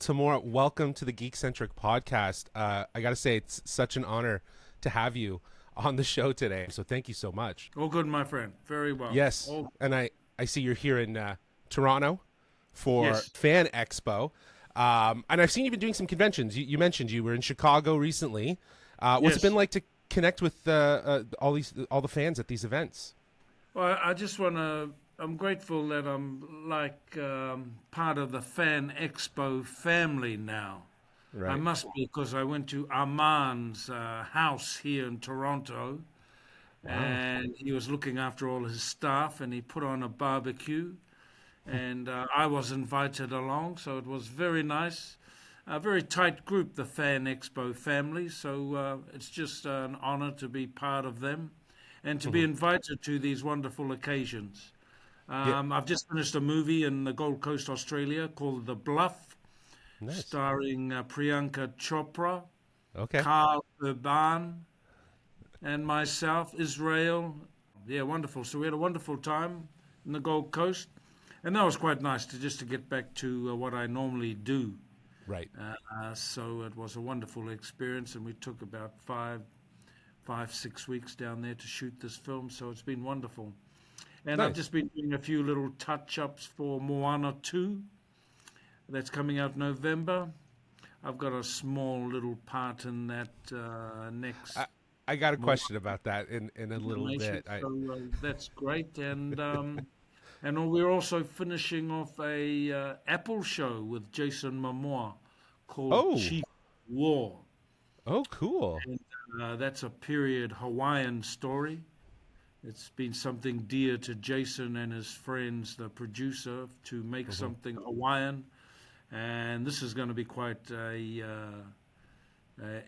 Temuera, welcome to the Geekcentric podcast. I got to say, it's such an honor to have you on the show today. So thank you so much. All good, my friend. Very well. Yes, and I see you're here in Toronto for Yes. Fan Expo. And I've seen you've been doing some conventions. You mentioned you were in Chicago recently. What's it Yes. been like to connect with all the fans at these events? Well, I just want to. I'm grateful that I'm part of the Fan Expo family now. I Right. must be because I went to Armand's house here in Toronto, Wow. and he was looking after all his staff, and he put on a barbecue, and I was invited along, so it was very nice. A very tight group, the Fan Expo family, so it's just an honor to be part of them and to be invited to these wonderful occasions. Yeah. I've just finished a movie in the Gold Coast, Australia called The Bluff, Nice. starring Priyanka Chopra, Okay. Carl Urban, and myself, Israel. Yeah, wonderful. So we had a wonderful time in the Gold Coast, and that was quite nice to get back to what I normally do. Right. So it was a wonderful experience, and we took about 6 weeks down there to shoot this film. So it's been wonderful. And I've Nice. just been doing a few little touch-ups for Moana 2. That's coming out November. I've got a small little part in that next I got a question about that in a little animation. bit. So that's great. And we're also finishing off a Apple show with Jason Momoa called Oh. Chief War. Oh, cool. And that's a period Hawaiian story. It's been something dear to Jason and his friends, the producer, to make something Hawaiian. And this is going to be quite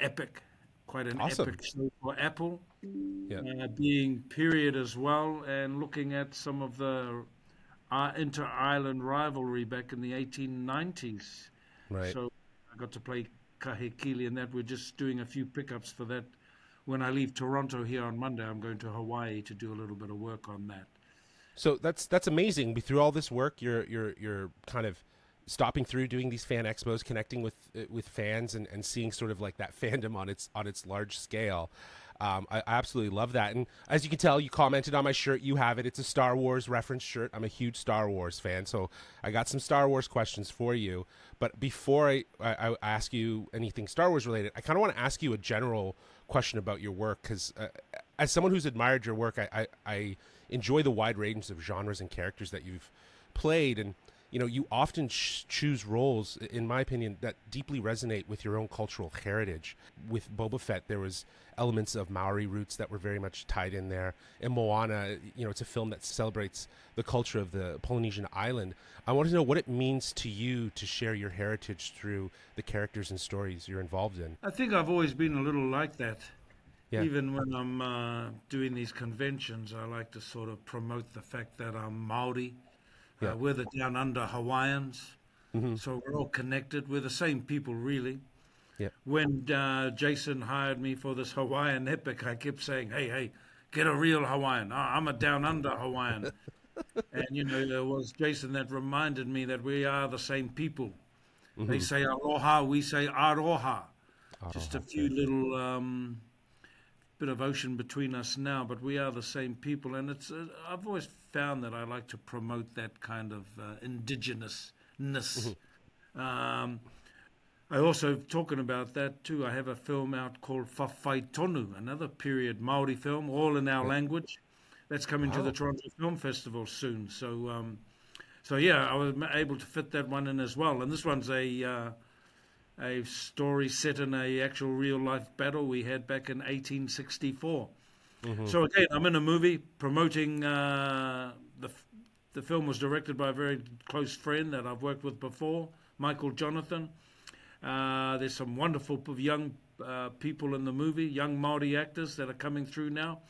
epic, quite an Awesome. epic show for Apple, Yeah. being period as well, and looking at some of the inter-island rivalry back in the 1890s. Right. So I got to play Kahekili in that. We're just doing a few pickups for that. When I leave Toronto here on Monday, I'm going to Hawaii to do a little bit of work on that. So that's amazing. Through all this work, you're kind of stopping through, doing these fan expos, connecting with fans, and seeing sort of like that fandom on its large scale. I absolutely love that. And as you can tell, you commented on my shirt. You have it. It's a Star Wars reference shirt. I'm a huge Star Wars fan, so I got some Star Wars questions for you. But before I ask you anything Star Wars related, I kind of want to ask you a general question about your work, because as someone who's admired your work, I enjoy the wide range of genres and characters that you've played, and you often choose roles, in my opinion, that deeply resonate with your own cultural heritage. With Boba Fett, there was elements of Maori roots that were very much tied in there. In Moana, it's a film that celebrates the culture of the Polynesian island. I want to know what it means to you to share your heritage through the characters and stories you're involved in. I think I've always been a little like that. Yeah. Even when I'm doing these conventions, I like to sort of promote the fact that I'm Maori. Yeah. We're the down under Hawaiians, so we're all connected. We're the same people, really. Yeah. When Jason hired me for this Hawaiian epic, I kept saying, hey, get a real Hawaiian. I'm a down under Hawaiian. And, there was Jason that reminded me that we are the same people. They say aloha, we say aroha. Just a few little bit of ocean between us now, but we are the same people. And I've always found that I like to promote that kind of indigenousness. I also, talking about that too, I have a film out called Whawhaitonu, another period Maori film, all in our language. That's coming to the Wow. Toronto Film Festival soon. So yeah, I was able to fit that one in as well. And this one's a story set in a actual real life battle we had back in 1864. So again, I'm in a movie promoting the film was directed by a very close friend that I've worked with before, Michael Jonathan. There's some wonderful young people in the movie, young Maori actors that are coming through now.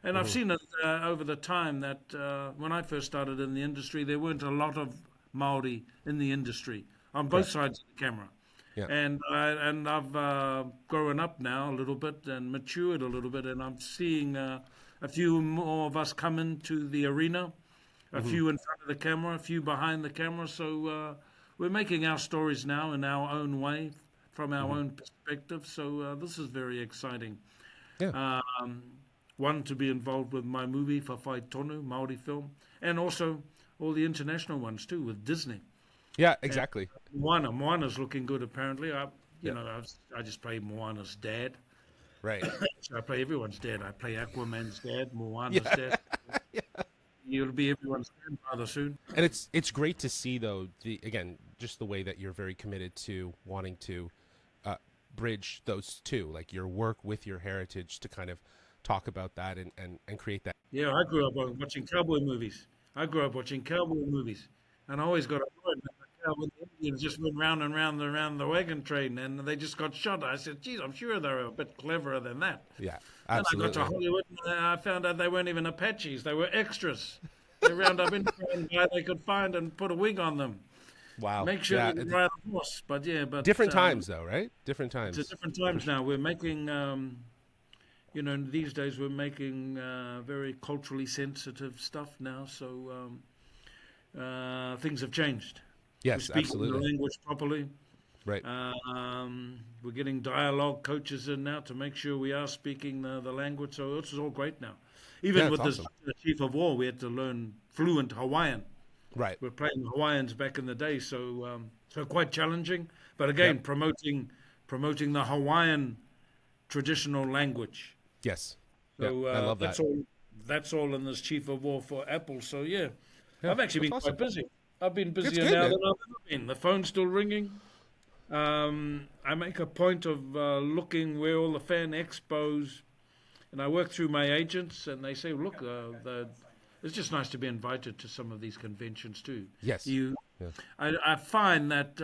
And I've seen it over the time that when I first started in the industry, there weren't a lot of Maori in the industry on both sides of the camera. Yeah. And I've grown up now a little bit and matured a little bit, and I'm seeing a few more of us come into the arena, a few in front of the camera, a few behind the camera. So we're making our stories now in our own way, from our own perspective. So this is very exciting. Yeah. One, to be involved with my movie, Whawhai Tonu, Māori film, and also all the international ones too, with Disney. Yeah, And exactly. Moana's looking good apparently. Yeah. I just play Moana's dad. Right. So I play everyone's dad. I play Aquaman's dad, Moana's Yeah. dad. You'll be everyone's grandfather soon. And it's great to see though, again, just the way that you're very committed to wanting to bridge those two, like your work with your heritage, to kind of talk about that and create that. Yeah, I grew up watching cowboy movies. And I always got annoyed when the Indians just went round and round and round the wagon train, and they just got shot. I said, geez, I'm sure they're a bit cleverer than that. Yeah, Then I got absolutely. to Hollywood, and I found out they weren't even Apaches. They were extras. They round up any guy they could find and put a wig on them. Wow. Make sure Yeah, they could ride a horse. But different times though, right? Different times. it's a different times now. We're making, these days we're making very culturally sensitive stuff now. So things have changed. We're Yes, speaking the absolutely. language properly. Right. We're getting dialogue coaches in now to make sure we are speaking the language. So this is all great now. Even Yeah, with it's the awesome. chief of war, we had to learn fluent Hawaiian. Right. We're playing Hawaiians back in the day, so quite challenging. But again, Yep. promoting the Hawaiian traditional language. Yes. So Yeah, I love that's that. all. That's all in this chief of war for Apple. So yeah, Yeah, I've actually been that's quite awesome. busy. I've been It's busier good, now man. than I've ever been. The phone's still ringing. I make a point of looking where all the fan expos, and I work through my agents, and they say, look, it's just nice to be invited to some of these conventions too. Yes. You, Yeah. I find that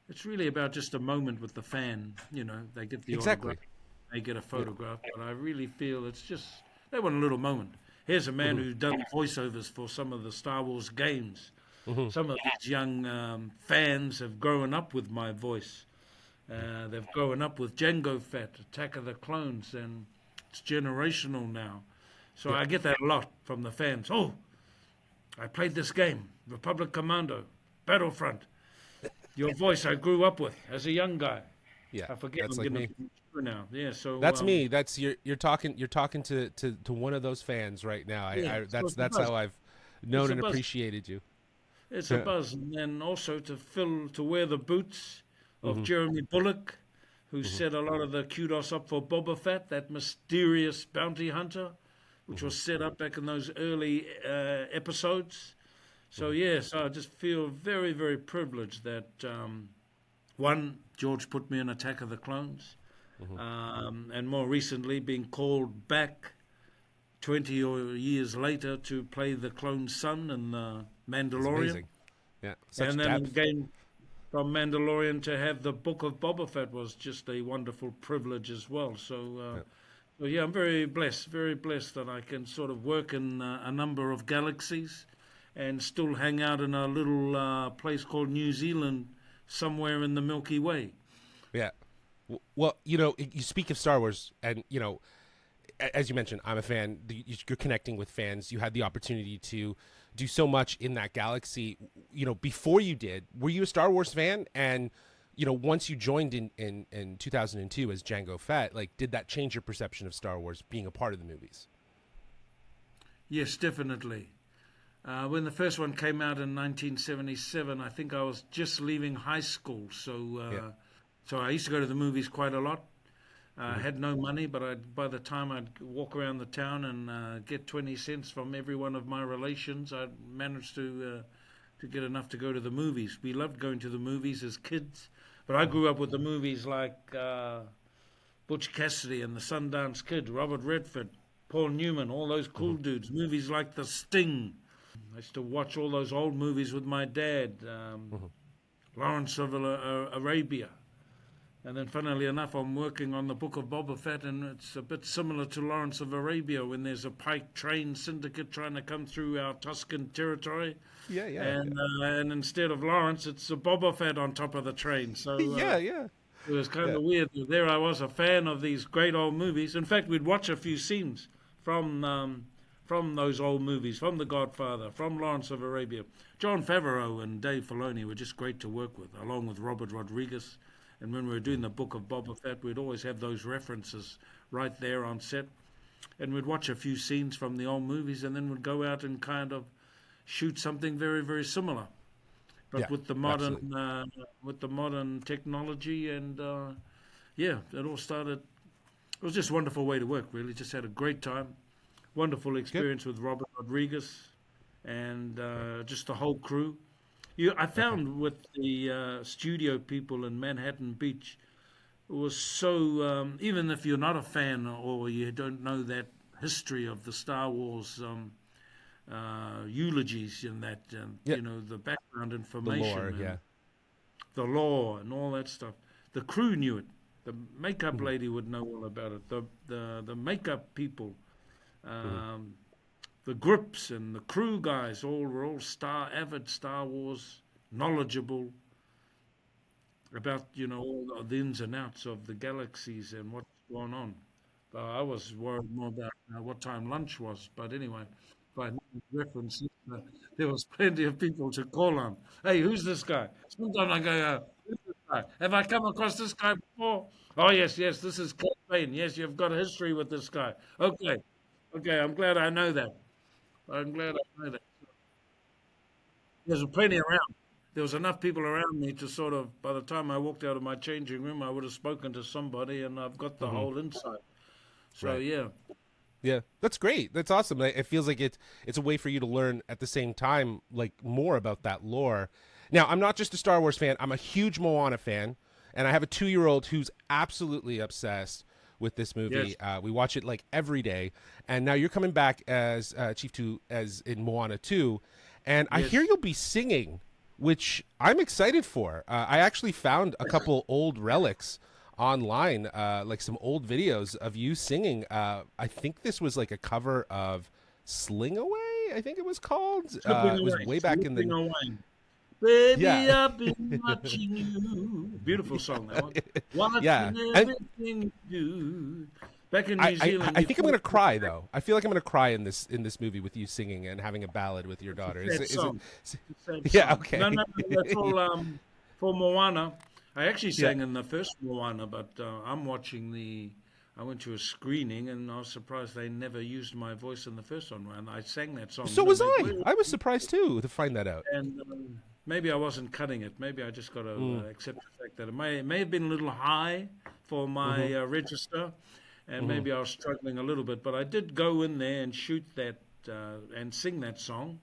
it's really about just a moment with the fan. They get the Exactly. autograph, they get a photograph, but I really feel it's just they want a little moment. Here's a man who's done voiceovers for some of the Star Wars games. Some of these young fans have grown up with my voice. They've grown up with Jango Fett, Attack of the Clones, and it's generational now. So I get that a lot from the fans. Oh, I played this game, Republic Commando, Battlefront. Your voice I grew up with as a young guy. Yeah. I forget That's I'm like getting me. mature now. Yeah, so That's me. That's you're talking to one of those fans right now. Yeah, so That's it's a buzz. how I've known It's a and buzz. appreciated you. It's a buzz, and then also to wear the boots of Jeremy Bullock, who set a lot of the kudos up for Boba Fett, that mysterious bounty hunter, which was set up back in those early episodes. So yes, I just feel very, very privileged that one, George put me in Attack of the Clones, and more recently being called back 20 years later to play the clone's son in the It's Mandalorian. amazing. Yeah. Such And then depth. again, from Mandalorian to have the Book of Boba Fett was just a wonderful privilege as well. So yeah, I'm very blessed that I can sort of work in a number of galaxies and still hang out in a little place called New Zealand, somewhere in the Milky Way. Yeah. Well, you speak of Star Wars, and as you mentioned, I'm a fan. You're connecting with fans. You had the opportunity to do so much in that galaxy. Before you did, were you a Star Wars fan? And once you joined in 2002 as Jango Fett, did that change your perception of Star Wars being a part of the movies? Yes, definitely. When the first one came out in 1977, I think I was just leaving high school. So I used to go to the movies quite a lot. I had no money, but by the time I'd walk around the town and get 20 cents from every one of my relations, I'd managed to get enough to go to the movies. We loved going to the movies as kids, but I grew up with the movies like Butch Cassidy and the Sundance Kid, Robert Redford, Paul Newman, all those cool dudes. Movies like The Sting. I used to watch all those old movies with my dad, Lawrence of Arabia. And then, funnily enough, I'm working on the Book of Boba Fett, and it's a bit similar to Lawrence of Arabia when there's a pike train syndicate trying to come through our Tuscan territory. Yeah. And instead of Lawrence, it's a Boba Fett on top of the train. So Yeah. it was kind of weird. There I was, a fan of these great old movies. In fact, we'd watch a few scenes from from those old movies, from The Godfather, from Lawrence of Arabia. Jon Favreau and Dave Filoni were just great to work with, along with Robert Rodriguez. And when we were doing the book of Boba Fett, we'd always have those references right there on set. And we'd watch a few scenes from the old movies, and then we'd go out and kind of shoot something very, very similar, but with the modern technology. And it all started. It was just a wonderful way to work. Really, just had a great time, wonderful experience with Robert Rodriguez, and just the whole crew. I found with the studio people in Manhattan Beach, it was so, even if you're not a fan or you don't know that history of the Star Wars eulogies and that, the background information, the lore and all that stuff, the crew knew it. The makeup lady would know all about it. The makeup people, the grips and the crew guys were all avid Star Wars, knowledgeable about all the ins and outs of the galaxies and what's going on. I was worried more about what time lunch was, but anyway, by reference, there was plenty of people to call on. Hey, who's this guy? Sometimes I go, who's this guy? Have I come across this guy before? Oh yes, this is Cal Payne. Yes, you've got a history with this guy. Okay, I'm glad I know that. There's plenty around. There was enough people around me to sort of, by the time I walked out of my changing room, I would have spoken to somebody, and I've got the whole insight. So, right. Yeah, that's great. That's awesome. It feels like it's a way for you to learn at the same time, like, more about that lore. Now, I'm not just a Star Wars fan. I'm a huge Moana fan, and I have a 2-year-old who's absolutely obsessed with this movie. Yes. We watch it like every day, and now you're coming back as Chief 2 as in Moana 2, and I hear you'll be singing, which I'm excited for. I actually found a couple old relics online, like some old videos of you singing. I think this was like a cover of Sling Away, I think it was called. It was way back in the... Baby, I've been watching you. Beautiful song, that one. Watching everything you do. Back in New Zealand. I think I'm going to cry, though. I feel like I'm going to cry in this movie with you singing and having a ballad with your daughter. Yeah, okay. No, that's all for Moana. I actually sang in the first Moana, but I'm watching I went to a screening, and I was surprised they never used my voice in the first one. And I sang that song. So was I. I was surprised, too, to find that out. And maybe I wasn't cutting it. Maybe I just got to accept the fact that it may have been a little high for my register, and maybe I was struggling a little bit. But I did go in there and shoot that and sing that song.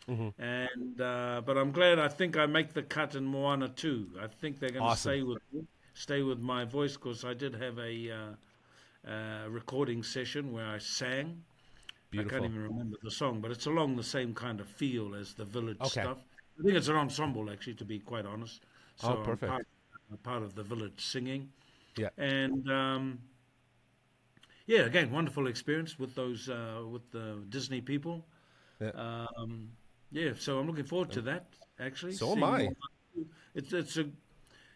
And but I'm glad. I think I make the cut in Moana 2. I think they're going to stay with my voice, because I did have a recording session where I sang. Beautiful. I can't even remember the song, but it's along the same kind of feel as the village stuff. I think it's an ensemble, actually, to be quite honest. So perfect. I'm part of the village singing. Yeah. And again, wonderful experience with those with the Disney people. Yeah. So I'm looking forward to that, actually. So am I.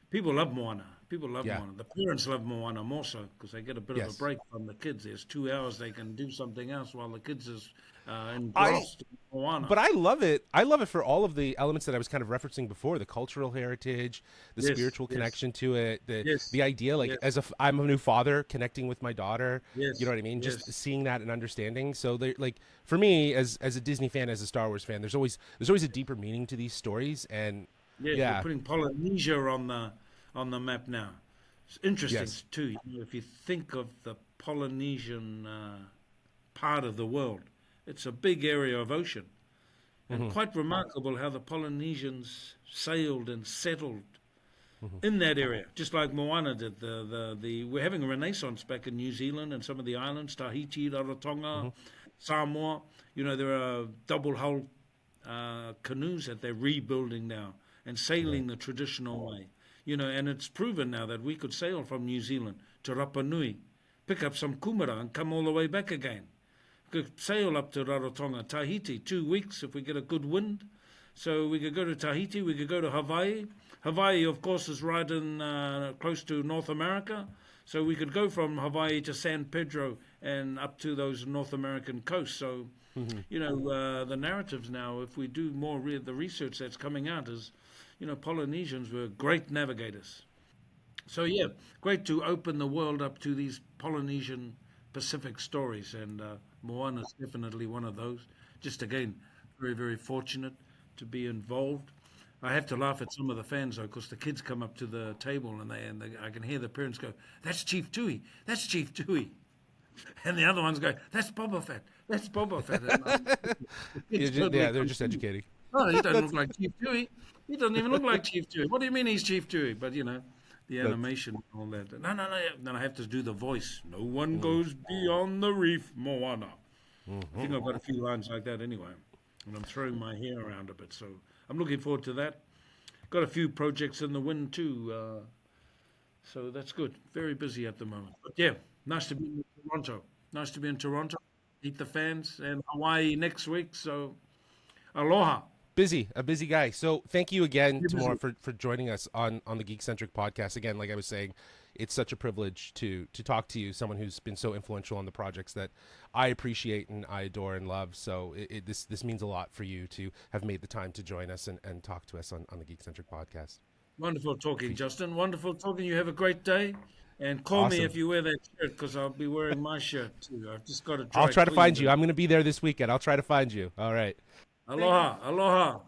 People love Moana. Moana. The parents love Moana more so, because they get a bit of a break from the kids. There's 2 hours they can do something else while the kids is engrossed in Moana. But I love it. I love it for all of the elements that I was kind of referencing before: the cultural heritage, the spiritual connection to it, the idea, like I'm a new father connecting with my daughter. You know what I mean? Just seeing that and understanding. So like for me, as a Disney fan, as a Star Wars fan, there's always a deeper meaning to these stories. And you're putting Polynesia on the map now. It's interesting too. If you think of the Polynesian part of the world, it's a big area of ocean, and quite remarkable how the Polynesians sailed and settled in that area, just like Moana did. We're having a renaissance back in New Zealand and some of the islands, Tahiti, Rarotonga, Samoa. There are double-hull canoes that they're rebuilding now and sailing the traditional way. And it's proven now that we could sail from New Zealand to Rapa Nui, pick up some kumara and come all the way back again. We could sail up to Rarotonga, Tahiti, 2 weeks if we get a good wind. So we could go to Tahiti, we could go to Hawaii. Hawaii, of course, is right in close to North America. So we could go from Hawaii to San Pedro and up to those North American coasts. So The narratives now, if we do more, the research that's coming out is, Polynesians were great navigators. So yeah, great to open the world up to these Polynesian Pacific stories, and Moana is definitely one of those. Just again, very very fortunate to be involved. I have to laugh at some of the fans though, because the kids come up to the table and I can hear the parents go, "That's Chief Tui, that's Chief Tui," and the other ones go, "That's Boba Fett, that's Boba Fett." They're just educating. Oh, he doesn't look like Chief Tui. He doesn't even look like Chief Tui. What do you mean he's Chief Tui? But the animation and all that. No. Then I have to do the voice. No one goes beyond the reef, Moana. I think I've got a few lines like that anyway. And I'm throwing my hair around a bit. So I'm looking forward to that. Got a few projects in the wind too. So that's good. Very busy at the moment. But yeah, nice to be in Toronto. Nice to be in Toronto. Meet the fans. And Hawaii next week. So aloha. A busy guy. So thank you again, Temuera, for joining us on the Geekcentric podcast. Again, like I was saying, it's such a privilege to talk to you, someone who's been so influential on the projects that I appreciate and I adore and love. So this means a lot for you to have made the time to join us and talk to us on the Geekcentric podcast. Wonderful talking, Justin. Wonderful talking. You have a great day. And call me if you wear that shirt, because I'll be wearing my shirt too. I've just got to I'll try to find you. I'm going to be there this weekend. I'll try to find you. All right. Aloha. Aloha.